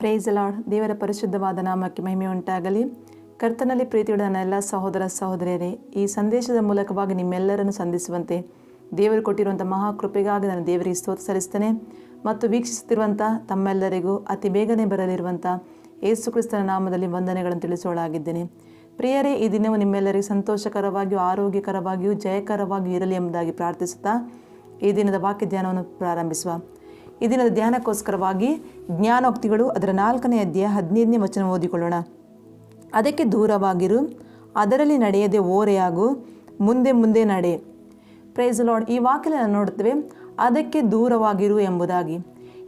Price lord. ದೇವರ ಪರಿಶುದ್ಧವಾದ ನಾಮಕ್ಕೆ ಮಹಿಮೆ ಉಂಟಾಗಲಿ. ಕರ್ತನಲ್ಲಿ ಪ್ರೀತಿಯುಳ್ಳ ನನ್ನ ಎಲ್ಲ ಸಹೋದರ ಸಹೋದರಿಯರೇ, ಈ ಸಂದೇಶದ ಮೂಲಕವಾಗಿ ನಿಮ್ಮೆಲ್ಲರನ್ನು ಸಂಧಿಸುವಂತೆ ದೇವರು ಕೊಟ್ಟಿರುವಂಥ ಮಹಾಕೃಪೆಗಾಗಿ ನಾನು ದೇವರಿಗೆ ಸ್ತೋತ್ರ ಸಲ್ಲಿಸ್ತೇನೆ. ಮತ್ತು ವೀಕ್ಷಿಸುತ್ತಿರುವಂಥ ತಮ್ಮೆಲ್ಲರಿಗೂ ಅತಿ ಬೇಗನೆ ಬರಲಿರುವಂಥ ಯೇಸು ಕ್ರಿಸ್ತನ ನಾಮದಲ್ಲಿ ವಂದನೆಗಳನ್ನು ತಿಳಿಸೋಳಾಗಿದ್ದೇನೆ. ಪ್ರಿಯರೇ, ಈ ದಿನವು ನಿಮ್ಮೆಲ್ಲರಿಗೂ ಸಂತೋಷಕರವಾಗಿಯೂ ಆರೋಗ್ಯಕರವಾಗಿಯೂ ಜಯಕರವಾಗಿಯೂ ಇರಲಿ ಎಂಬುದಾಗಿ ಪ್ರಾರ್ಥಿಸುತ್ತಾ ಈ ದಿನದ ವಾಕ್ಯ ಧ್ಯಾನವನ್ನು ಪ್ರಾರಂಭಿಸುವ. ಈ ದಿನದ ಧ್ಯಾನಕ್ಕೋಸ್ಕರವಾಗಿ ಜ್ಞಾನೋಕ್ತಿಗಳು ಅದರ 4ನೇ ಅಧ್ಯಾಯ 15ನೇ ವಚನ ಓದಿಕೊಳ್ಳೋಣ. ಅದಕ್ಕೆ ದೂರವಾಗಿರು, ಅದರಲ್ಲಿ ನಡೆಯದೆ ಓರೆಯಾಗು, ಮುಂದೆ ಮುಂದೆ ನಡೆ. Praise Lord. ಈ ವಾಕ್ಯದಲ್ಲಿ ನಾವು ನೋಡುತ್ತೇವೆ ಅದಕ್ಕೆ ದೂರವಾಗಿರು ಎಂಬುದಾಗಿ.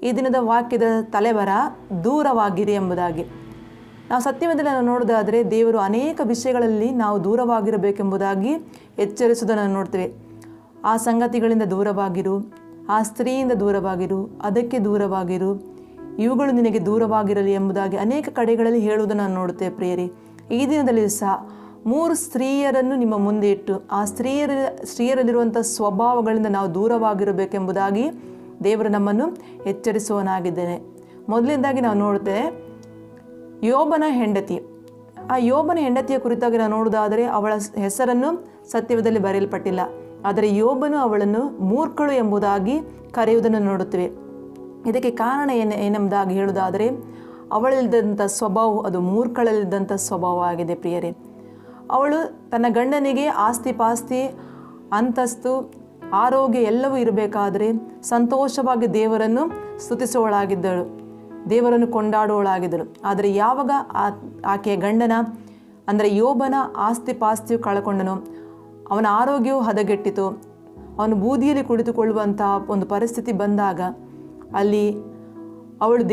ಈ ದಿನದ ವಾಕ್ಯದ ತಲೆಬರ ದೂರವಾಗಿರಿ ಎಂಬುದಾಗಿ. ನಾವು ಸತ್ಯವೇದದಲ್ಲಿ ನಾವು ನೋಡೋದಾದರೆ ದೇವರು ಅನೇಕ ವಿಷಯಗಳಲ್ಲಿ ನಾವು ದೂರವಾಗಿರಬೇಕೆಂಬುದಾಗಿ ಎಚ್ಚರಿಸುವುದನ್ನು ನೋಡ್ತೇವೆ. ಆ ಸಂಗತಿಗಳಿಂದ ದೂರವಾಗಿರು, ಆ ಸ್ತ್ರೀಯಿಂದ ದೂರವಾಗಿರು, ಅದಕ್ಕೆ ದೂರವಾಗಿರು, ಇವುಗಳು ನಿನಗೆ ದೂರವಾಗಿರಲಿ ಎಂಬುದಾಗಿ ಅನೇಕ ಕಡೆಗಳಲ್ಲಿ ಹೇಳುವುದನ್ನು ನಾವು ನೋಡುತ್ತೇವೆ. ಪ್ರಿಯರೇ, ಈ ದಿನದಲ್ಲಿ ಸಹ 3 ಸ್ತ್ರೀಯರನ್ನು ನಿಮ್ಮ ಮುಂದೆ ಇಟ್ಟು ಆ ಸ್ತ್ರೀಯರಲ್ಲಿರುವಂಥ ಸ್ವಭಾವಗಳಿಂದ ನಾವು ದೂರವಾಗಿರಬೇಕೆಂಬುದಾಗಿ ದೇವರು ನಮ್ಮನ್ನು ಎಚ್ಚರಿಸುವನಾಗಿದ್ದೇನೆ. ಮೊದಲನೇದಾಗಿ ನಾವು ನೋಡುತ್ತೇವೆ ಯೋಬನ ಹೆಂಡತಿ. ಆ ಯೋಬನ ಹೆಂಡತಿಯ ಕುರಿತಾಗಿ ನಾವು ನೋಡುವುದಾದರೆ ಅವಳ ಹೆಸರನ್ನು ಸತ್ಯವೇದದಲ್ಲಿ ಬರೆಯಲ್ಪಟ್ಟಿಲ್ಲ. ಆದರೆ ಯೋಬನು ಅವಳನ್ನು ಮೂರ್ಖಳು ಎಂಬುದಾಗಿ ಕರೆಯುವುದನ್ನು ನೋಡುತ್ತೇವೆ. ಇದಕ್ಕೆ ಕಾರಣ ಏನೆಂಬುದಾಗಿ ಹೇಳುವುದಾದರೆ ಅವಳಲ್ಲಿದ್ದಂಥ ಸ್ವಭಾವ ಅದು ಮೂರ್ಖಳಲ್ಲಿದ್ದಂಥ ಸ್ವಭಾವ ಆಗಿದೆ. ಪ್ರಿಯರೇ, ಅವಳು ತನ್ನ ಗಂಡನಿಗೆ ಆಸ್ತಿ ಪಾಸ್ತಿ ಅಂತಸ್ತು ಆರೋಗ್ಯ ಎಲ್ಲವೂ ಇರಬೇಕಾದರೆ ಸಂತೋಷವಾಗಿ ದೇವರನ್ನು ಸ್ತುತಿಸುವಳಾಗಿದ್ದಳು, ದೇವರನ್ನು ಕೊಂಡಾಡುವಳಾಗಿದ್ದಳು. ಆದರೆ ಯಾವಾಗ ಆಕೆಯ ಗಂಡನ ಅಂದರೆ ಯೋಬನ ಆಸ್ತಿ ಪಾಸ್ತಿಯು ಕಳಕೊಂಡನು, ಅವನ ಆರೋಗ್ಯವು ಹದಗೆಟ್ಟಿತು, ಅವನು ಬೂದಿಯಲ್ಲಿ ಕುಳಿತುಕೊಳ್ಳುವಂಥ ಒಂದು ಪರಿಸ್ಥಿತಿ ಬಂದಾಗ ಅಲ್ಲಿ ಅವಳು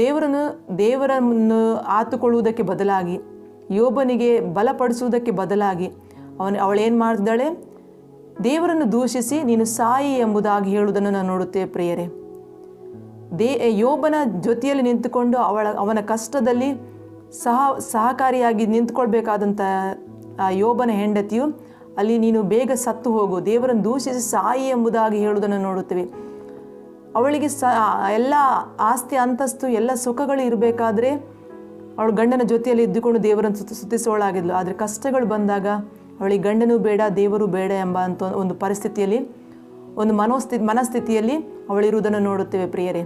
ದೇವರನ್ನು ಆತುಕೊಳ್ಳುವುದಕ್ಕೆ ಬದಲಾಗಿ ಯೋಬನಿಗೆ ಬಲಪಡಿಸುವುದಕ್ಕೆ ಬದಲಾಗಿ ಅವಳೇನು ಮಾಡಿದ್ದಾಳೆ, ದೇವರನ್ನು ದೂಷಿಸಿ ನೀನು ಸಾಯಿ ಎಂಬುದಾಗಿ ಹೇಳುವುದನ್ನು ನಾವು ನೋಡುತ್ತೇವೆ. ಪ್ರಿಯರೇ, ಯೋಬನ ಜೊತೆಯಲ್ಲಿ ನಿಂತುಕೊಂಡು ಅವನ ಕಷ್ಟದಲ್ಲಿ ಸಹಕಾರಿಯಾಗಿ ನಿಂತುಕೊಳ್ಬೇಕಾದಂಥ ಆ ಯೋಬನ ಹೆಂಡತಿಯು ಅಲ್ಲಿ ನೀನು ಬೇಗ ಸತ್ತು ಹೋಗು, ದೇವರನ್ನು ದೂಷಿಸಿ ಸಾಯಿ ಎಂಬುದಾಗಿ ಹೇಳುವುದನ್ನು ನೋಡುತ್ತೇವೆ. ಅವಳಿಗೆ ಎಲ್ಲ ಆಸ್ತಿ ಅಂತಸ್ತು ಎಲ್ಲ ಸುಖಗಳು ಇರಬೇಕಾದ್ರೆ ಅವಳು ಗಂಡನ ಜೊತೆಯಲ್ಲಿ ಇದ್ದುಕೊಂಡು ದೇವರನ್ನು ಸ್ತುತಿಸೋಳಾಗಿದ್ಲು. ಆದರೆ ಕಷ್ಟಗಳು ಬಂದಾಗ ಅವಳಿಗೆ ಗಂಡನೂ ಬೇಡ ದೇವರು ಬೇಡ ಎಂಬ ಒಂದು ಪರಿಸ್ಥಿತಿಯಲ್ಲಿ ಒಂದು ಮನಸ್ಥಿತಿಯಲ್ಲಿ ಅವಳಿರುವುದನ್ನು ನೋಡುತ್ತೇವೆ. ಪ್ರಿಯರೇ,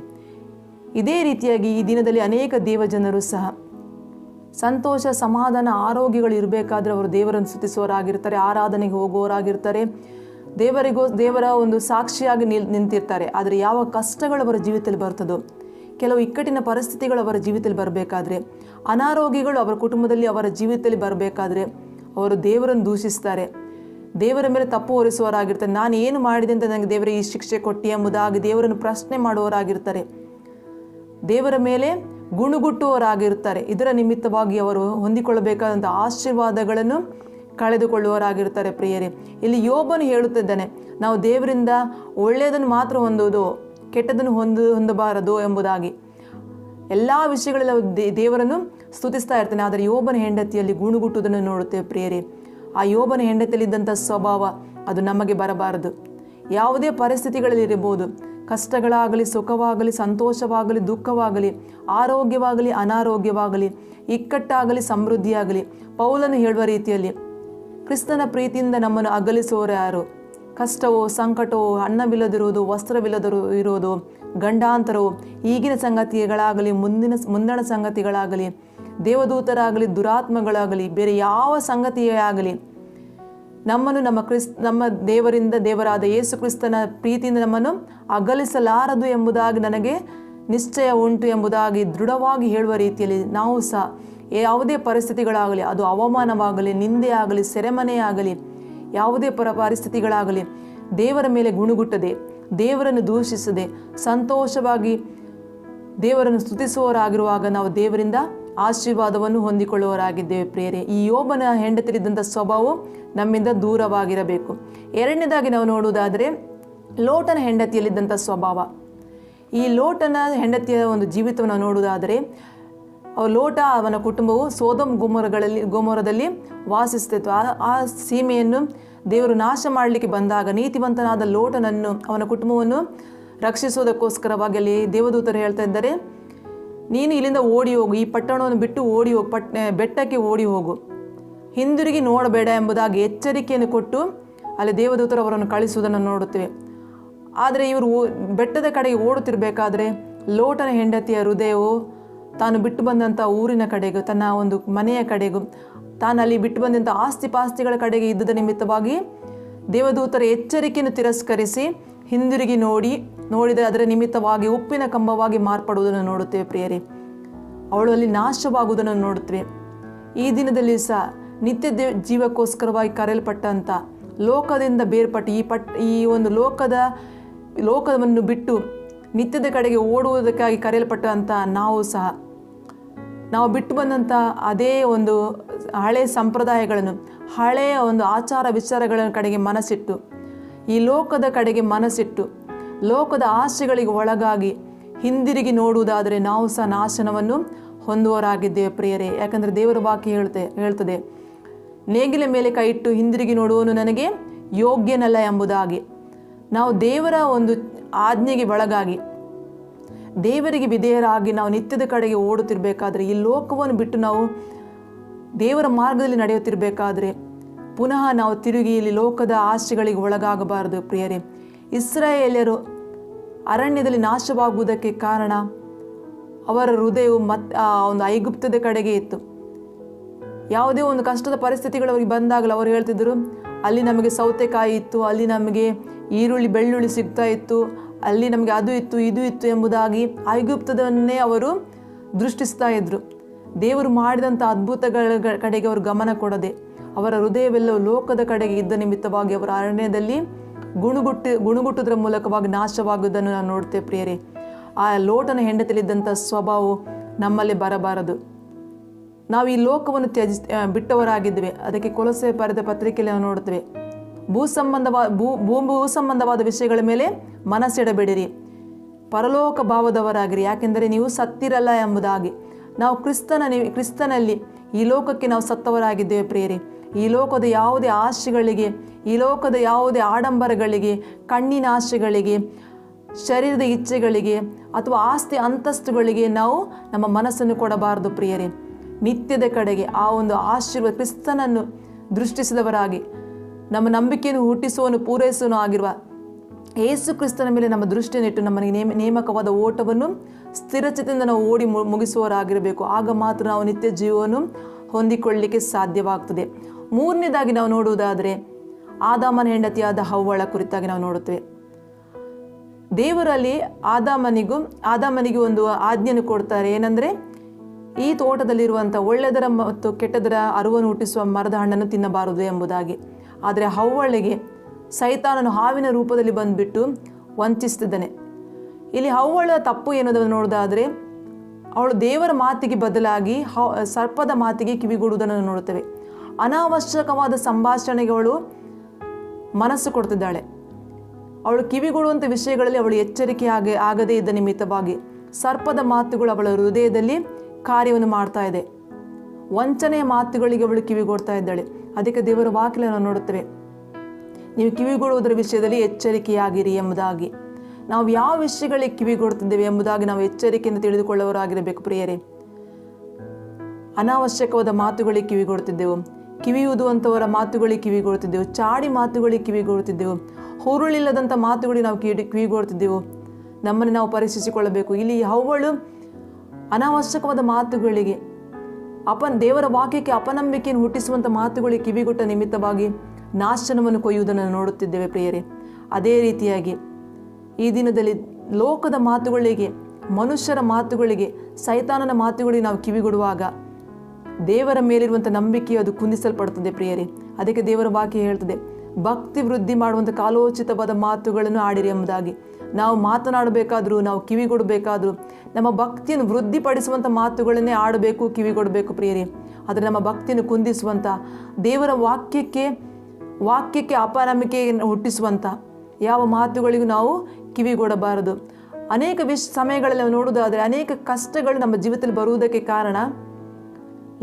ಇದೇ ರೀತಿಯಾಗಿ ಈ ದಿನದಲ್ಲಿ ಅನೇಕ ದೇವಜನರು ಸಹ ಸಂತೋಷ ಸಮಾಧಾನ ಆರೋಗ್ಯಗಳು ಇರಬೇಕಾದ್ರೆ ಅವರು ದೇವರನ್ನು ಸ್ತುತಿಸುವವರಾಗಿರ್ತಾರೆ, ಆರಾಧನೆಗೆ ಹೋಗುವವರಾಗಿರ್ತಾರೆ, ದೇವರ ಒಂದು ಸಾಕ್ಷಿಯಾಗಿ ನಿಂತಿರ್ತಾರೆ. ಆದರೆ ಯಾವ ಕಷ್ಟಗಳು ಅವರ ಜೀವಿತದಲ್ಲಿ ಬರ್ತದೋ, ಕೆಲವು ಇಕ್ಕಟ್ಟಿನ ಪರಿಸ್ಥಿತಿಗಳು ಅವರ ಜೀವಿತದಲ್ಲಿ ಬರಬೇಕಾದ್ರೆ, ಅನಾರೋಗ್ಯಗಳು ಅವರ ಕುಟುಂಬದಲ್ಲಿ ಅವರ ಜೀವಿತದಲ್ಲಿ ಬರಬೇಕಾದ್ರೆ ಅವರು ದೇವರನ್ನು ದೂಷಿಸ್ತಾರೆ, ದೇವರ ಮೇಲೆ ತಪ್ಪು ಹೊರಿಸುವವರಾಗಿರ್ತಾರೆ. ನಾನು ಏನು ಮಾಡಿದೆ ಅಂತ ನನಗೆ ದೇವರ ಈ ಶಿಕ್ಷೆ ಕೊಟ್ಟಿ ಎಂಬುದಾಗಿ ದೇವರನ್ನು ಪ್ರಶ್ನೆ ಮಾಡುವವರಾಗಿರ್ತಾರೆ, ದೇವರ ಮೇಲೆ ಗುಣುಗುಟ್ಟುವವರಾಗಿರ್ತಾರೆ. ಇದರ ನಿಮಿತ್ತವಾಗಿ ಅವರು ಹೊಂದಿಕೊಳ್ಳಬೇಕಾದಂಥ ಆಶೀರ್ವಾದಗಳನ್ನು ಕಳೆದುಕೊಳ್ಳುವವರಾಗಿರ್ತಾರೆ. ಪ್ರಿಯರೇ, ಇಲ್ಲಿ ಯೋಬನು ಹೇಳುತ್ತಿದ್ದಾನೆ, ನಾವು ದೇವರಿಂದ ಒಳ್ಳೆಯದನ್ನು ಮಾತ್ರ ಹೊಂದುವುದು, ಕೆಟ್ಟದನ್ನು ಹೊಂದಬಾರದು ಎಂಬುದಾಗಿ. ಎಲ್ಲ ವಿಷಯಗಳಲ್ಲಿ ದೇವರನ್ನು ಸ್ತುತಿಸ್ತಾ ಇರ್ತಾನೆ. ಆದರೆ ಯೋಬನ ಹೆಂಡತಿಯಲ್ಲಿ ಗುಣುಗುಟ್ಟುವುದನ್ನು ನೋಡುತ್ತೇವೆ. ಪ್ರಿಯರೇ, ಆ ಯೋಬನ ಹೆಂಡತಿಯಲ್ಲಿದ್ದಂಥ ಸ್ವಭಾವ ಅದು ನಮಗೆ ಬರಬಾರದು. ಯಾವುದೇ ಪರಿಸ್ಥಿತಿಗಳಲ್ಲಿರಬಹುದು, ಕಷ್ಟಗಳಾಗಲಿ ಸುಖವಾಗಲಿ ಸಂತೋಷವಾಗಲಿ ದುಃಖವಾಗಲಿ ಆರೋಗ್ಯವಾಗಲಿ ಅನಾರೋಗ್ಯವಾಗಲಿ ಇಕ್ಕಟ್ಟಾಗಲಿ ಸಮೃದ್ಧಿಯಾಗಲಿ ಪೌಲನು ಹೇಳುವ ರೀತಿಯಲ್ಲಿ ಕ್ರಿಸ್ತನ ಪ್ರೀತಿಯಿಂದ ನಮ್ಮನ್ನು ಅಗಲಿಸುವವರು ಯಾರು? ಕಷ್ಟವೋ ಸಂಕಟವೋ ಅನ್ನವಿಲ್ಲದಿರುವುದು ವಸ್ತ್ರವಿಲ್ಲದಿರುವುದು ಗಂಡಾಂತರವೋ ಈಗಿನ ಸಂಗತಿಗಳಾಗಲಿ ಮುಂದಿನ ಸಂಗತಿಗಳಾಗಲಿ ದೇವದೂತರಾಗಲಿ ದುರಾತ್ಮಗಳಾಗಲಿ ಬೇರೆ ಯಾವ ಸಂಗತಿಯೇ ಆಗಲಿ ನಮ್ಮನ್ನು ನಮ್ಮ ದೇವರಾದ ಯೇಸು ಕ್ರಿಸ್ತನ ಪ್ರೀತಿಯಿಂದ ನಮ್ಮನ್ನು ಅಗಲಿಸಲಾರದು ಎಂಬುದಾಗಿ ನನಗೆ ನಿಶ್ಚಯ ಉಂಟು ಎಂಬುದಾಗಿ ದೃಢವಾಗಿ ಹೇಳುವ ರೀತಿಯಲ್ಲಿ ನಾವು ಸಹ ಯಾವುದೇ ಪರಿಸ್ಥಿತಿಗಳಾಗಲಿ, ಅದು ಅವಮಾನವಾಗಲಿ ನಿಂದೆ ಆಗಲಿ ಸೆರೆಮನೆಯಾಗಲಿ ಯಾವುದೇ ಪರಿಸ್ಥಿತಿಗಳಾಗಲಿ ದೇವರ ಮೇಲೆ ಗುಣುಗುಟ್ಟದೆ ದೇವರನ್ನು ದೂಷಿಸದೆ ಸಂತೋಷವಾಗಿ ದೇವರನ್ನು ಸ್ತುತಿಸುವವರಾಗಿರುವಾಗ ನಾವು ದೇವರಿಂದ ಆಶೀರ್ವಾದವನ್ನು ಹೊಂದಿಕೊಳ್ಳುವವರಾಗಿದ್ದೇವೆ. ಪ್ರಿಯರೇ, ಈ ಯೋಬನ ಹೆಂಡತಿರಿದ್ದಂಥ ಸ್ವಭಾವ ನಮ್ಮಿಂದ ದೂರವಾಗಿರಬೇಕು. ಎರಡನೇದಾಗಿ ನಾವು ನೋಡುವುದಾದರೆ ಲೋಟನ ಹೆಂಡತಿಯಲ್ಲಿದ್ದಂಥ ಸ್ವಭಾವ. ಈ ಲೋಟನ ಹೆಂಡತಿಯ ಒಂದು ಜೀವಿತವನ್ನು ನೋಡುವುದಾದರೆ ಲೋಟ ಅವನ ಕುಟುಂಬವು ಸೋದಮ್ ಗೊಮೋರದಲ್ಲಿ ವಾಸಿಸ್ತಿತ್ತು. ಆ ಸೀಮೆಯನ್ನು ದೇವರು ನಾಶ ಮಾಡಲಿಕ್ಕೆ ಬಂದಾಗ ನೀತಿವಂತನಾದ ಲೋಟನನ್ನು ಅವನ ಕುಟುಂಬವನ್ನು ರಕ್ಷಿಸುವುದಕ್ಕೋಸ್ಕರವಾಗಿ ಅಲ್ಲಿ ದೇವದೂತರು ಹೇಳ್ತಾ ಇದ್ದಾರೆ, ನೀನು ಇಲ್ಲಿಂದ ಓಡಿ ಹೋಗು, ಈ ಪಟ್ಟಣವನ್ನು ಬಿಟ್ಟು ಓಡಿ ಹೋಗು, ಬೆಟ್ಟಕ್ಕೆ ಓಡಿ ಹೋಗು, ಹಿಂದಿರುಗಿ ನೋಡಬೇಡ ಎಂಬುದಾಗಿ ಎಚ್ಚರಿಕೆಯನ್ನು ಕೊಟ್ಟು ಅಲ್ಲಿ ದೇವದೂತರು ಅವರನ್ನು ಕಳಿಸುವುದನ್ನು ನೋಡುತ್ತೇವೆ. ಆದರೆ ಇವರು ಬೆಟ್ಟದ ಕಡೆಗೆ ಓಡುತ್ತಿರಬೇಕಾದ್ರೆ ಲೋಟನ ಹೆಂಡತಿಯ ಹೃದಯವು ತಾನು ಬಿಟ್ಟು ಬಂದಂಥ ಊರಿನ ಕಡೆಗೂ, ತನ್ನ ಒಂದು ಮನೆಯ ಕಡೆಗೂ, ತಾನು ಅಲ್ಲಿ ಬಿಟ್ಟು ಬಂದಂಥ ಆಸ್ತಿ ಪಾಸ್ತಿಗಳ ಕಡೆಗೆ ಇದ್ದದ ನಿಮಿತ್ತವಾಗಿ ದೇವದೂತರ ಎಚ್ಚರಿಕೆಯನ್ನು ತಿರಸ್ಕರಿಸಿ ಹಿಂದಿರುಗಿ ನೋಡಿದರೆ ಅದರ ನಿಮಿತ್ತವಾಗಿ ಉಪ್ಪಿನ ಕಂಬವಾಗಿ ಮಾರ್ಪಡುವುದನ್ನು ನೋಡುತ್ತೇವೆ ಪ್ರಿಯರೇ. ಅವಳು ಅಲ್ಲಿ ನಾಶವಾಗುವುದನ್ನು ನೋಡುತ್ತೇವೆ. ಈ ದಿನದಲ್ಲಿ ಸಹ ನಿತ್ಯ ಜೀವಕ್ಕೋಸ್ಕರವಾಗಿ ಕರೆಯಲ್ಪಟ್ಟಂಥ, ಲೋಕದಿಂದ ಬೇರ್ಪಟ್ಟು ಈ ಒಂದು ಲೋಕವನ್ನು ಬಿಟ್ಟು ನಿತ್ಯದ ಕಡೆಗೆ ಓಡುವುದಕ್ಕಾಗಿ ಕರೆಯಲ್ಪಟ್ಟಂಥ ನಾವು ಬಿಟ್ಟು ಬಂದಂಥ ಅದೇ ಒಂದು ಹಳೆಯ ಸಂಪ್ರದಾಯಗಳನ್ನು, ಹಳೆಯ ಒಂದು ಆಚಾರ ವಿಚಾರಗಳ ಕಡೆಗೆ ಮನಸ್ಸಿಟ್ಟು, ಈ ಲೋಕದ ಕಡೆಗೆ ಮನಸ್ಸಿಟ್ಟು ಲೋಕದ ಆಸೆಗಳಿಗೆ ಒಳಗಾಗಿ ಹಿಂದಿರುಗಿ ನೋಡುವುದಾದರೆ ನಾವು ಸಹ ನಾಶನವನ್ನು ಹೊಂದುವರಾಗಿದ್ದೇವೆ ಪ್ರಿಯರೇ. ಯಾಕಂದರೆ ದೇವರ ವಾಕ್ಯ ಹೇಳ್ತದೆ, ನೇಗಿಲ ಮೇಲೆ ಕೈ ಇಟ್ಟು ಹಿಂದಿರುಗಿ ನೋಡುವನು ನನಗೆ ಯೋಗ್ಯನಲ್ಲ ಎಂಬುದಾಗಿ. ನಾವು ದೇವರ ಒಂದು ಆಜ್ಞೆಗೆ ಒಳಗಾಗಿ ದೇವರಿಗೆ ವಿಧೇಯರಾಗಿ ನಾವು ನಿತ್ಯದ ಕಡೆಗೆ ಓಡುತ್ತಿರಬೇಕಾದ್ರೆ, ಈ ಲೋಕವನ್ನು ಬಿಟ್ಟು ನಾವು ದೇವರ ಮಾರ್ಗದಲ್ಲಿ ನಡೆಯುತ್ತಿರಬೇಕಾದ್ರೆ ಪುನಃ ನಾವು ತಿರುಗಿ ಇಲ್ಲಿ ಲೋಕದ ಆಸೆಗಳಿಗೆ ಒಳಗಾಗಬಾರದು ಪ್ರಿಯರೇ. ಇಸ್ರಾಯೇಲ್ಯರು ಅರಣ್ಯದಲ್ಲಿ ನಾಶವಾಗುವುದಕ್ಕೆ ಕಾರಣ ಅವರ ಹೃದಯವು ಒಂದು ಐಗುಪ್ತದ ಕಡೆಗೆ ಇತ್ತು. ಯಾವುದೇ ಒಂದು ಕಷ್ಟದ ಪರಿಸ್ಥಿತಿಗಳು ಅವರಿಗೆ ಬಂದಾಗಲೂ ಅವರು ಹೇಳ್ತಿದ್ದರು, ಅಲ್ಲಿ ನಮಗೆ ಸೌತೆಕಾಯಿ ಇತ್ತು, ಅಲ್ಲಿ ನಮಗೆ ಈರುಳ್ಳಿ ಬೆಳ್ಳುಳ್ಳಿ ಸಿಗ್ತಾ ಇತ್ತು, ಅಲ್ಲಿ ನಮಗೆ ಅದು ಇತ್ತು ಇದು ಇತ್ತು ಎಂಬುದಾಗಿ ಐಗುಪ್ತದನ್ನೇ ಅವರು ದೃಷ್ಟಿಸ್ತಾ ಇದ್ದರು. ದೇವರು ಮಾಡಿದಂಥ ಅದ್ಭುತಗಳ ಕಡೆಗೆ ಅವರು ಗಮನ ಕೊಡದೆ ಅವರ ಹೃದಯವೆಲ್ಲವೂ ಲೋಕದ ಕಡೆಗೆ ಇದ್ದ ನಿಮಿತ್ತವಾಗಿ ಅವರ ಅರಣ್ಯದಲ್ಲಿ ಗುಣಗುಟ್ಟುವುದರ ಮೂಲಕವಾಗಿ ನಾಶವಾಗುವುದನ್ನು ನಾವು ನೋಡ್ತೇವೆ ಪ್ರಿಯರೇ. ಆ ಲೋಟನ ಹೆಂಡತಿಯಲ್ಲಿದ್ದಂಥ ಸ್ವಭಾವವು ನಮ್ಮಲ್ಲಿ ಬರಬಾರದು. ನಾವು ಈ ಲೋಕವನ್ನು ಬಿಟ್ಟವರಾಗಿದ್ದೇವೆ. ಅದಕ್ಕೆ ಕೊಲೊಸ್ಸೆ ಬರೆದ ಪತ್ರಿಕೆಯಲ್ಲಿ ನಾವು ನೋಡ್ತೇವೆ, ಭೂ ಸಂಬಂಧವಾದ ವಿಷಯಗಳ ಮೇಲೆ ಮನಸ್ಸಿಡಬೇಡಿರಿ, ಪರಲೋಕ ಭಾವದವರಾಗಿರಿ, ಯಾಕೆಂದರೆ ನೀವು ಸತ್ತಿರಲ್ಲ ಎಂಬುದಾಗಿ. ನಾವು ಕ್ರಿಸ್ತನಲ್ಲಿ ಈ ಲೋಕಕ್ಕೆ ನಾವು ಸತ್ತವರಾಗಿದ್ದೇವೆ ಪ್ರಿಯರೇ. ಈ ಲೋಕದ ಯಾವುದೇ ಆಶೆಗಳಿಗೆ, ಈ ಲೋಕದ ಯಾವುದೇ ಆಡಂಬರಗಳಿಗೆ, ಕಣ್ಣಿನ ಆಶೆಗಳಿಗೆ, ಶರೀರದ ಇಚ್ಛೆಗಳಿಗೆ ಅಥವಾ ಆಸ್ತಿ ಅಂತಸ್ತುಗಳಿಗೆ ನಾವು ನಮ್ಮ ಮನಸ್ಸನ್ನು ಕೊಡಬಾರದು ಪ್ರಿಯರೇ. ನಿತ್ಯದ ಕಡೆಗೆ ಆ ಒಂದು ಆಶೀರ್ವಾದ ಕ್ರಿಸ್ತನನ್ನು ದೃಷ್ಟಿಸಿದವರಾಗಿ, ನಮ್ಮ ನಂಬಿಕೆಯನ್ನು ಹುಟ್ಟಿಸುವನು ಪೂರೈಸುವನು ಆಗಿರುವ ಯೇಸು ಕ್ರಿಸ್ತನ ಮೇಲೆ ನಮ್ಮ ದೃಷ್ಟಿಯನ್ನಿಟ್ಟು ನಮಗೆ ನೇಮಕವಾದ ಓಟವನ್ನು ಸ್ಥಿರಚಿತದಿಂದ ನಾವು ಓಡಿ ಮುಗಿಸುವವರಾಗಿರಬೇಕು. ಆಗ ಮಾತ್ರ ನಾವು ನಿತ್ಯ ಜೀವವನ್ನು ಹೊಂದಿಕೊಳ್ಳಲಿಕ್ಕೆ ಸಾಧ್ಯವಾಗ್ತದೆ. ಮೂರನೇದಾಗಿ ನಾವು ನೋಡುವುದಾದರೆ ಆದಾಮನ ಹೆಂಡತಿಯಾದ ಹವ್ವಳ ಕುರಿತಾಗಿ ನಾವು ನೋಡುತ್ತೇವೆ. ದೇವರಲ್ಲಿ ಆದಾಮನಿಗೆ ಒಂದು ಆಜ್ಞೆಯನ್ನು ಕೊಡ್ತಾರೆ. ಏನಂದರೆ, ಈ ತೋಟದಲ್ಲಿರುವಂಥ ಒಳ್ಳೆಯದರ ಮತ್ತು ಕೆಟ್ಟದರ ಅರಿವನ್ನು ಹುಟ್ಟಿಸುವ ಮರದ ಹಣ್ಣನ್ನು ತಿನ್ನಬಾರದು ಎಂಬುದಾಗಿ. ಆದರೆ ಹವ್ವಳಿಗೆ ಸೈತಾನನು ಹಾವಿನ ರೂಪದಲ್ಲಿ ಬಂದುಬಿಟ್ಟು ವಂಚಿಸ್ತಿದ್ದಾನೆ. ಇಲ್ಲಿ ಹವ್ವಳ ತಪ್ಪು ಏನೋದನ್ನು ನೋಡೋದಾದರೆ, ಅವಳು ದೇವರ ಮಾತಿಗೆ ಬದಲಾಗಿ ಸರ್ಪದ ಮಾತಿಗೆ ಕಿವಿಗೊಡುವುದನ್ನು ನೋಡುತ್ತೇವೆ. ಅನಾವಶ್ಯಕವಾದ ಸಂಭಾಷಣೆಗೆ ಅವಳು ಮನಸ್ಸು ಕೊಡ್ತಿದ್ದಾಳೆ. ಅವಳು ಕಿವಿಗೊಡುವಂಥ ವಿಷಯಗಳಲ್ಲಿ ಅವಳು ಎಚ್ಚರಿಕೆ ಆಗದೇ ಇದ್ದ ನಿಮಿತ್ತವಾಗಿ ಸರ್ಪದ ಮಾತುಗಳು ಅವಳ ಹೃದಯದಲ್ಲಿ ಕಾರ್ಯವನ್ನು ಮಾಡ್ತಾ ಇದೆ. ವಂಚನೆಯ ಮಾತುಗಳಿಗೆ ಅವಳು ಕಿವಿಗೊಡ್ತಾ ಇದ್ದಾಳೆ. ಅದಕ್ಕೆ ದೇವರ ವಾಕ್ಯ ನಾವು ನೋಡುತ್ತೇವೆ, ನೀವು ಕಿವಿಗೊಡುವುದರ ವಿಷಯದಲ್ಲಿ ಎಚ್ಚರಿಕೆಯಾಗಿರಿ ಎಂಬುದಾಗಿ. ನಾವು ಯಾವ ವಿಷಯಗಳಿಗೆ ಕಿವಿಗೊಡ್ತಿದ್ದೇವೆ ಎಂಬುದಾಗಿ ನಾವು ಎಚ್ಚರಿಕೆಯಿಂದ ತಿಳಿದುಕೊಳ್ಳುವವರಾಗಿರಬೇಕು ಪ್ರಿಯರೇ. ಅನಾವಶ್ಯಕವಾದ ಮಾತುಗಳಿಗೆ ಕಿವಿಗೊಡ್ತಿದ್ದೆವು, ಕಿವಿಯುದುವಂಥವರ ಮಾತುಗಳಿಗೆ ಕಿವಿಗೊಡ್ತಿದ್ದೆವು, ಚಾಡಿ ಮಾತುಗಳಿಗೆ ಕಿವಿಗೊಡ್ತಿದ್ದೆವು, ಹುರುಳಿಲ್ಲದಂಥ ಮಾತುಗಳಿಗೆ ನಾವು ಕಿವಿಗೊಡ್ತಿದ್ದೆವು. ನಮ್ಮನ್ನು ನಾವು ಪರೀಕ್ಷಿಸಿಕೊಳ್ಳಬೇಕು. ಇಲ್ಲಿ ಹವ್ವಳು ಅನಾವಶ್ಯಕವಾದ ಮಾತುಗಳಿಗೆ, ದೇವರ ವಾಕ್ಯಕ್ಕೆ ಅಪನಂಬಿಕೆಯನ್ನು ಹುಟ್ಟಿಸುವಂಥ ಮಾತುಗಳಿಗೆ ಕಿವಿಗೊಟ್ಟ ನಿಮಿತ್ತವಾಗಿ ನಾಶನವನ್ನು ಕೊಯ್ಯುವುದನ್ನು ನೋಡುತ್ತಿದ್ದೇವೆ ಪ್ರಿಯರೇ. ಅದೇ ರೀತಿಯಾಗಿ ಈ ದಿನದಲ್ಲಿ ಲೋಕದ ಮಾತುಗಳಿಗೆ, ಮನುಷ್ಯರ ಮಾತುಗಳಿಗೆ, ಸೈತಾನನ ಮಾತುಗಳಿಗೆ ನಾವು ಕಿವಿಗೊಡುವಾಗ ದೇವರ ಮೇಲಿರುವಂಥ ನಂಬಿಕೆ ಅದು ಕುಂದಿಸಲ್ಪಡುತ್ತದೆ ಪ್ರಿಯರೇ. ಅದಕ್ಕೆ ದೇವರ ವಾಕ್ಯ ಹೇಳ್ತದೆ, ಭಕ್ತಿ ವೃದ್ಧಿ ಮಾಡುವಂಥ ಕಾಲೋಚಿತವಾದ ಮಾತುಗಳನ್ನು ಆಡಿರಿ ಎಂಬುದಾಗಿ. ನಾವು ಮಾತನಾಡಬೇಕಾದ್ರೂ, ನಾವು ಕಿವಿಗೊಡಬೇಕಾದ್ರೂ ನಮ್ಮ ಭಕ್ತಿಯನ್ನು ವೃದ್ಧಿಪಡಿಸುವಂಥ ಮಾತುಗಳನ್ನೇ ಆಡಬೇಕು, ಕಿವಿಗೊಡಬೇಕು ಪ್ರಿಯರೇ. ಆದರೆ ನಮ್ಮ ಭಕ್ತಿಯನ್ನು ಕುಂದಿಸುವಂಥ, ದೇವರ ವಾಕ್ಯಕ್ಕೆ ಅಪನಂಬಿಕೆಯನ್ನು ಹುಟ್ಟಿಸುವಂಥ ಯಾವ ಮಾತುಗಳಿಗೂ ನಾವು ಕಿವಿಗೊಡಬಾರದು. ಅನೇಕ ಸಮಯಗಳಲ್ಲಿ ನಾವು ನೋಡುವುದಾದರೆ ಅನೇಕ ಕಷ್ಟಗಳು ನಮ್ಮ ಜೀವಿತದಲ್ಲಿ ಬರುವುದಕ್ಕೆ ಕಾರಣ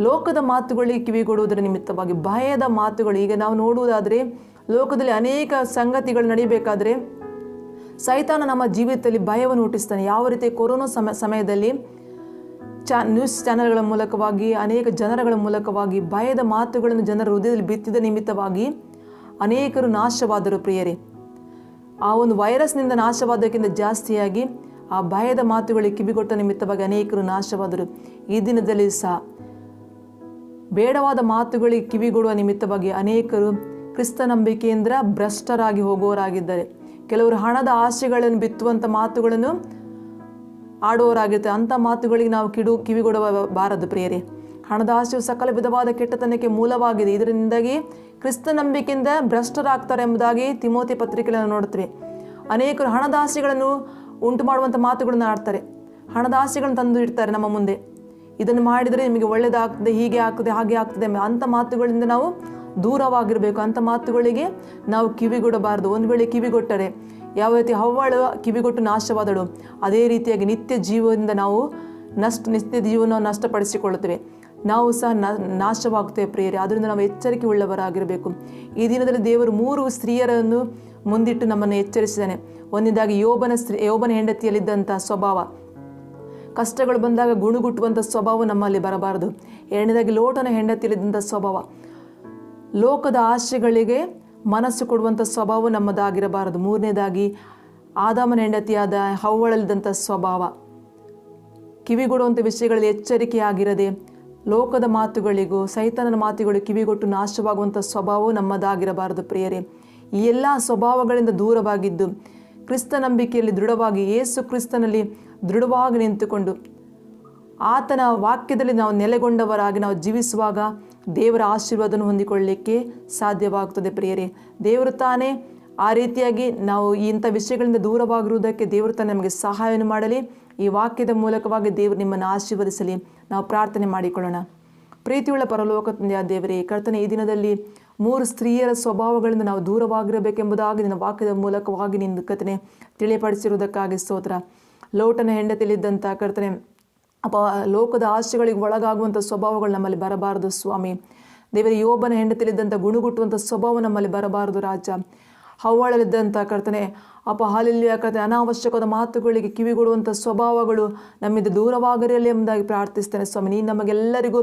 ಲೋಕದ ಮಾತುಗಳಿಗೆ ಕಿವಿಗೊಡುವುದರ ನಿಮಿತ್ತವಾಗಿ, ಭಯದ ಮಾತುಗಳು. ಈಗ ನಾವು ನೋಡುವುದಾದರೆ ಲೋಕದಲ್ಲಿ ಅನೇಕ ಸಂಗತಿಗಳು ನಡೀಬೇಕಾದ್ರೆ ಸೈತಾನ ನಮ್ಮ ಜೀವಿತದಲ್ಲಿ ಭಯವನ್ನು ಹುಟ್ಟಿಸ್ತಾನೆ. ಯಾವ ರೀತಿ ಕೊರೋನಾ ಸಮಯದಲ್ಲಿ ನ್ಯೂಸ್ ಚಾನೆಲ್ಗಳ ಮೂಲಕವಾಗಿ, ಅನೇಕ ಜನಗಳ ಮೂಲಕವಾಗಿ ಭಯದ ಮಾತುಗಳನ್ನು ಜನರ ಹೃದಯದಲ್ಲಿ ಬಿತ್ತಿದ ನಿಮಿತ್ತವಾಗಿ ಅನೇಕರು ನಾಶವಾದರು ಪ್ರಿಯರೇ. ಆ ಒಂದು ವೈರಸ್ನಿಂದ ನಾಶವಾದಕ್ಕಿಂತ ಜಾಸ್ತಿಯಾಗಿ ಆ ಭಯದ ಮಾತುಗಳಿಗೆ ಕಿವಿಗೊಟ್ಟ ನಿಮಿತ್ತವಾಗಿ ಅನೇಕರು ನಾಶವಾದರು. ಈ ದಿನದಲ್ಲಿ ಸಹ ಬೇಡವಾದ ಮಾತುಗಳಿಗೆ ಕಿವಿಗೊಡುವ ನಿಮಿತ್ತವಾಗಿ ಅನೇಕರು ಕ್ರಿಸ್ತ ನಂಬಿಕೆಯಿಂದ ಭ್ರಷ್ಟರಾಗಿ ಹೋಗುವವರಾಗಿದ್ದಾರೆ. ಕೆಲವರು ಹಣದ ಆಸೆಗಳನ್ನು ಬಿತ್ತುವಂಥ ಮಾತುಗಳನ್ನು ಆಡುವವರಾಗಿರ್ತಾರೆ. ಅಂಥ ಮಾತುಗಳಿಗೆ ನಾವು ಕಿವಿಗೊಡಬಾರದು ಪ್ರಿಯರೇ. ಹಣದ ಆಸೆಯು ಸಕಲ ವಿಧವಾದ ಕೆಟ್ಟತನಕ್ಕೆ ಮೂಲವಾಗಿದೆ. ಇದರಿಂದಾಗಿ ಕ್ರಿಸ್ತ ನಂಬಿಕೆಯಿಂದ ಭ್ರಷ್ಟರಾಗ್ತಾರೆ ಎಂಬುದಾಗಿ ತಿಮೋಥಿ ಪತ್ರಿಕೆಯನ್ನು ನಾವು ನೋಡುತ್ತೇವೆ. ಅನೇಕರು ಹಣದ ಆಸೆಗಳನ್ನು ಉಂಟು ಮಾಡುವಂಥ ಮಾತುಗಳನ್ನು ಆಡ್ತಾರೆ. ಹಣದ ಆಸೆಗಳನ್ನು ತಂದು ಇಡ್ತಾರೆ ನಮ್ಮ ಮುಂದೆ. ಇದನ್ನು ಮಾಡಿದರೆ ನಿಮಗೆ ಒಳ್ಳೆಯದಾಗ್ತದೆ, ಹೀಗೆ ಆಗ್ತದೆ, ಹಾಗೆ ಆಗ್ತದೆ. ಅಂಥ ಮಾತುಗಳಿಂದ ನಾವು ದೂರವಾಗಿರಬೇಕು. ಅಂಥ ಮಾತುಗಳಿಗೆ ನಾವು ಕಿವಿಗೊಡಬಾರದು. ಒಂದು ವೇಳೆ ಕಿವಿಗೊಟ್ಟರೆ ಯಾವ ರೀತಿ ಹವ್ವಳು ಕಿವಿಗೊಟ್ಟು ನಾಶವಾದಳು, ಅದೇ ರೀತಿಯಾಗಿ ನಿತ್ಯ ಜೀವದಿಂದ ನಾವು ನಿತ್ಯ ಜೀವನವನ್ನು ನಷ್ಟಪಡಿಸಿಕೊಳ್ಳುತ್ತೇವೆ. ನಾವು ಸಹ ನಾಶವಾಗುತ್ತೇವೆ ಪ್ರಿಯರೇ. ಆದ್ದರಿಂದ ನಾವು ಎಚ್ಚರಿಕೆ ಉಳ್ಳವರಾಗಿರಬೇಕು. ಈ ದಿನದಲ್ಲಿ ದೇವರು 3 ಸ್ತ್ರೀಯರನ್ನು ಮುಂದಿಟ್ಟು ನಮ್ಮನ್ನು ಎಚ್ಚರಿಸಿದ್ದಾನೆ. ಒಂದನೇದಾಗಿ ಯೋಬನ ಹೆಂಡತಿಯಲ್ಲಿದ್ದಂಥ ಸ್ವಭಾವ, ಕಷ್ಟಗಳು ಬಂದಾಗ ಗುಣುಗುಟ್ಟುವಂಥ ಸ್ವಭಾವ ನಮ್ಮಲ್ಲಿ ಬರಬಾರದು. ಎರಡನೇದಾಗಿ ಲೋಟನ ಹೆಂಡತಿಯಲ್ಲಿದ್ದಂಥ ಸ್ವಭಾವ, ಲೋಕದ ಆಶೆಗಳಿಗೆ ಮನಸ್ಸು ಕೊಡುವಂಥ ಸ್ವಭಾವ ನಮ್ಮದಾಗಿರಬಾರದು. ಮೂರನೇದಾಗಿ ಆದಾಮನ ಹೆಂಡತಿಯಾದ ಹವ್ವಳಲ್ಲಿದ್ದಂಥ ಸ್ವಭಾವ, ಕಿವಿಗೊಡುವಂಥ ವಿಷಯಗಳಲ್ಲಿ ಎಚ್ಚರಿಕೆಯಾಗಿರದೆ ಲೋಕದ ಮಾತುಗಳಿಗೂ ಸೈತಾನನ ಮಾತುಗಳಿಗೂ ಕಿವಿಗೊಟ್ಟು ನಾಶವಾಗುವಂಥ ಸ್ವಭಾವವು ನಮ್ಮದಾಗಿರಬಾರದು ಪ್ರಿಯರೇ. ಈ ಎಲ್ಲ ಸ್ವಭಾವಗಳಿಂದ ದೂರವಾಗಿದ್ದು ಕ್ರಿಸ್ತ ನಂಬಿಕೆಯಲ್ಲಿ ದೃಢವಾಗಿ, ಯೇಸು ಕ್ರಿಸ್ತನಲ್ಲಿ ದೃಢವಾಗಿ ನಿಂತುಕೊಂಡು ಆತನ ವಾಕ್ಯದಲ್ಲಿ ನಾವು ನೆಲೆಗೊಂಡವರಾಗಿ ನಾವು ಜೀವಿಸುವಾಗ ದೇವರ ಆಶೀರ್ವಾದವನ್ನು ಹೊಂದಿಕೊಳ್ಳಲಿಕ್ಕೆ ಸಾಧ್ಯವಾಗುತ್ತದೆ ಪ್ರಿಯರೇ. ದೇವರು ತಾನೇ ಆ ರೀತಿಯಾಗಿ ನಾವು ಇಂಥ ವಿಷಯಗಳಿಂದ ದೂರವಾಗಿರುವುದಕ್ಕೆ ದೇವರು ತಾನೇ ನಮಗೆ ಸಹಾಯವನ್ನು ಮಾಡಲಿ. ಈ ವಾಕ್ಯದ ಮೂಲಕವಾಗಿ ದೇವರು ನಿಮ್ಮನ್ನು ಆಶೀರ್ವದಿಸಲಿ. ನಾವು ಪ್ರಾರ್ಥನೆ ಮಾಡಿಕೊಳ್ಳೋಣ. ಪ್ರೀತಿಯುಳ್ಳ ಪರಲೋಕ ತಂದೆಯ ದೇವರೇ, ಕರ್ತನೆ, ಈ ದಿನದಲ್ಲಿ 3 ಸ್ತ್ರೀಯರ ಸ್ವಭಾವಗಳಿಂದ ನಾವು ದೂರವಾಗಿರಬೇಕೆಂಬುದಾಗಿ ನಿನ್ನ ವಾಕ್ಯದ ಮೂಲಕವಾಗಿ ನಿನ್ನ ಕರ್ತನೆ ತಿಳಿಯಪಡಿಸಿರುವುದಕ್ಕಾಗಿ ಸ್ತೋತ್ರ. ಲೋಟನ ಹೆಂಡತಿಯಲ್ಲಿದ್ದಂಥ ಕರ್ತನೆ ಲೋಕದ ಆಶೆಗಳಿಗೆ ಒಳಗಾಗುವಂಥ ಸ್ವಭಾವಗಳು ನಮ್ಮಲ್ಲಿ ಬರಬಾರದು ಸ್ವಾಮಿ. ದೇವರ ಯೋಬನ ಹೆಂಡತಿಯಲ್ಲಿದ್ದಂಥ ಗುಣಗುಟ್ಟುವಂಥ ಸ್ವಭಾವ ನಮ್ಮಲ್ಲಿ ಬರಬಾರದು ರಾಜ. ಹವ್ವಳಲ್ಲಿದ್ದಂಥ ಕರ್ತನೆ ಹಾಲೆಲೂಯಾ ಕರ್ತನೆ, ಅನಾವಶ್ಯಕವಾದ ಮಾತುಗಳಿಗೆ ಕಿವಿಗೊಡುವಂಥ ಸ್ವಭಾವಗಳು ನಮ್ಮಿಂದ ದೂರವಾಗಿರಲಿ ಎಂಬುದಾಗಿ ಪ್ರಾರ್ಥಿಸ್ತೇನೆ ಸ್ವಾಮಿ. ನೀನು ನಮಗೆಲ್ಲರಿಗೂ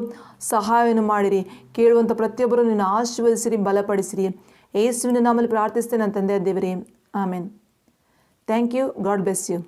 ಸಹಾಯವನ್ನು ಮಾಡಿರಿ. ಕೇಳುವಂಥ ಪ್ರತಿಯೊಬ್ಬರು ನಿನ್ನ ಆಶೀರ್ವದಿಸಿರಿ, ಬಲಪಡಿಸಿರಿ. ಯೇಸುವಿನ ನಾಮದಲ್ಲಿ ಪ್ರಾರ್ಥಿಸ್ತೇನೆ ನನ್ನ ತಂದೆಯ ದೇವರೇ, amen. Thank you. God bless you.